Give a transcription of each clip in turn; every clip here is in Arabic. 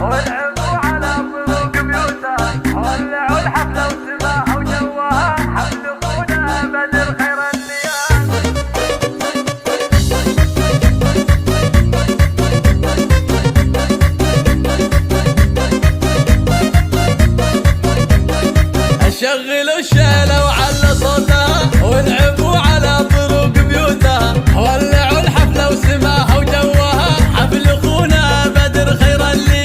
والعبوا على طرق بيوتها، ولعوا الحفلة وسماها وجوها، حفلقونا بدر خير الليالي. شغلوا الشيلة وعلى صوتها، ولعبوا على طرق بيوتها، ولعوا الحفلة وسماها وجوها، حفلقونا بدر خير الليال.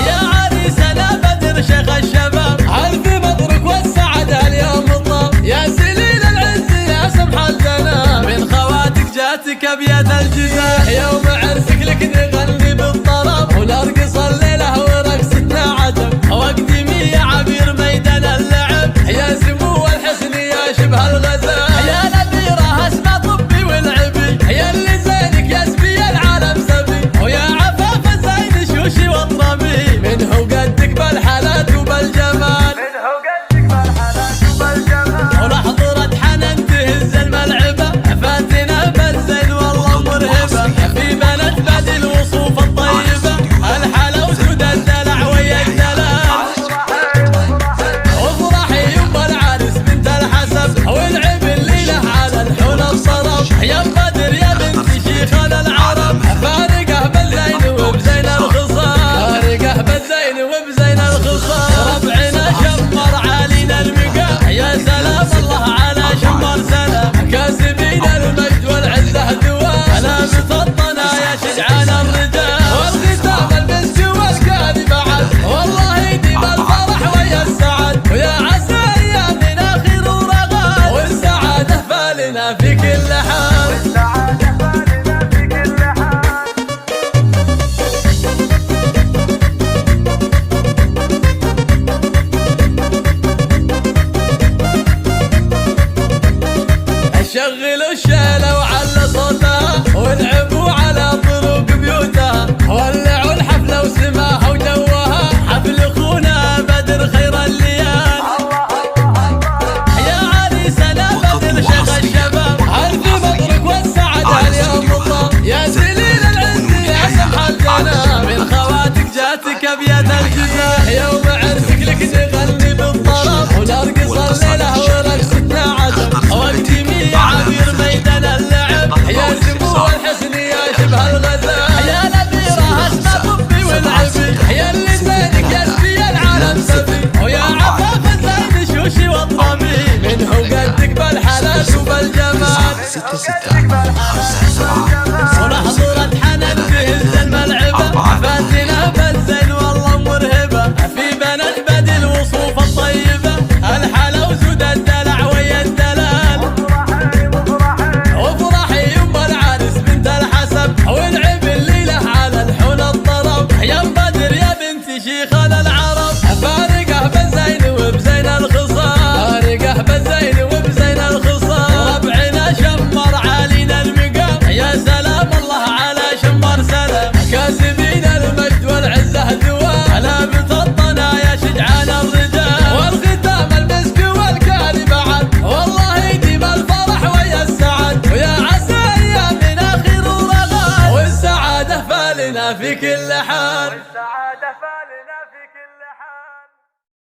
يا عريسنا بدر شيخ الشباب، ألف مبروك والسعادة اليوم طاب، يا سليل العز يا سمح الجناب، من خواتك جاتك أبيات الجزاء، يوم عرسك لك نغني بالطرب، ونرقص الليلة ورقصتنا عجب، واقدمي يا عبير ميدان اللعب، يا سمو الحسن يا شبه الغزال، يا نبيرة اسمع طبي والعبي، يا اللي زينك يا سبي العالم سبي، ويا عفاف الزين شوشي واطربي، منه قدك بالحالات وبالجمال، منه قدك بالحالات وبالجمال، ولحظة حنان تهز الملعبة، فاتنا بالزين والله مرهبة، في بنات بعد الوصوف الطيبة، الحلا وسود الدلع ويا الدلال، افرحي يما العرس بنت الحسب، والعب الليلة على الحول الصرف، يا بدر يا بنت شيخنا العرب، فارقه بالزين وبزين الخصام، فارقه بالزين وبزين الخصام، ربعنا شمر علينا المقام، يا سلام الله على شمر سلام، كاسبين المجد والعزة دوام، علامة الطنا يا شجعان الرجال، والختام المسك والكاذب بعد، والله يديم الفرح ويا السعد، ويا عسى ايامنا خير ورغد، والسعادة بالنا في كل حال، والسعادة بالنا في كل حال. شغلوا الشيلة وعلى صوتها، ولعبوا على طرق بيوتها، ولعوا الحفلة وسماها وجوها، حفلقونا بدر خير الليال. يا عريسنا بدر شيخ الشباب، ألف مبروك والسعادة اليوم طاب، يا سليل العز يا سمح الجناب، من خواتك جاتك أبيات الجزاء، يوم عرسك لك نغني بالطرب، ونرقص الليلة ورقصتنا عجب، واقدمي يا عبير ميدان اللعب، يا سمو الحسن يا شبه الغزال، يا نبيرة اسمع طبي والعبي، يا اللي زينك يا سبي العالم سبي، ويا عفاف الزين شوشي واطربي، منه قدك بالحالات وبالجمال، 6 6 5 7